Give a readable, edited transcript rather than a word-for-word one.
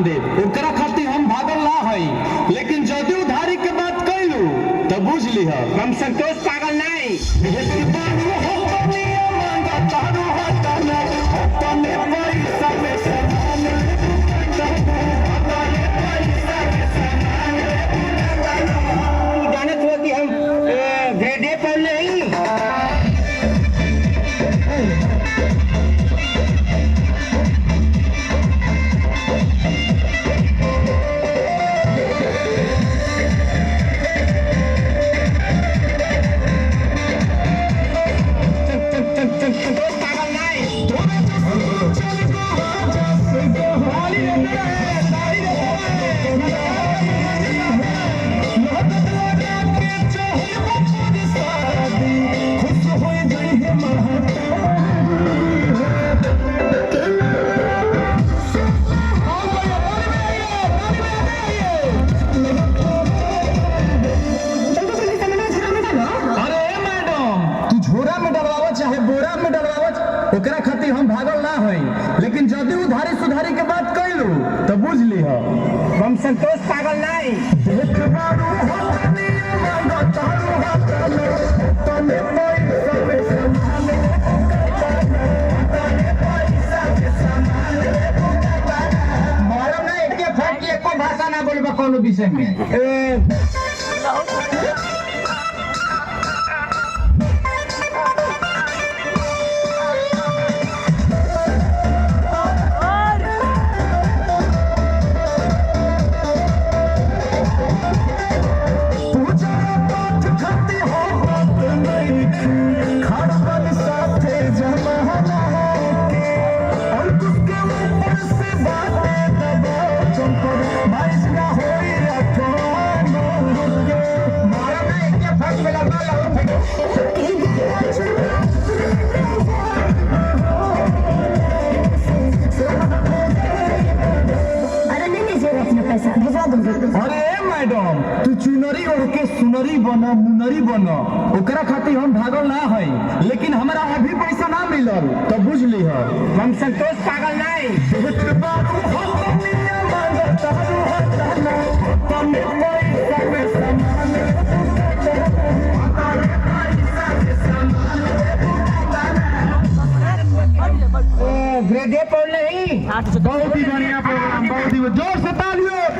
दे ओकरा खातिर हम भागल ना हई, लेकिन जदि उधारी के बात कैलू तो बुझ ली हम संतोष पागल नहीं। जानत हुआ कि हम ग्रेड ए पर नहीं। चाहे बोरा में डलवावच ओकरा खातिर हम भागल ना हई, लेकिन जदि उधारी सुधारी के बात कैलू तो बुझ ली हम संतोष पागल नहीं। मालूम ना एक फट एको भाषा ना बोलबा कोनो विषय में। अरे मैडम तू चुनरी ओढ़ के सुनरी बनो मुनरी बनो ओकरा खातिर हम भागल ना हई, लेकिन हमरा अभी पैसा ना मिलल तो बुझ ली हम संतोष पागल नहीं। ग्रेड ए पर नहीं। बहुत ही बढ़िया प्रोग्राम, बहुत ही जोर से तालियों।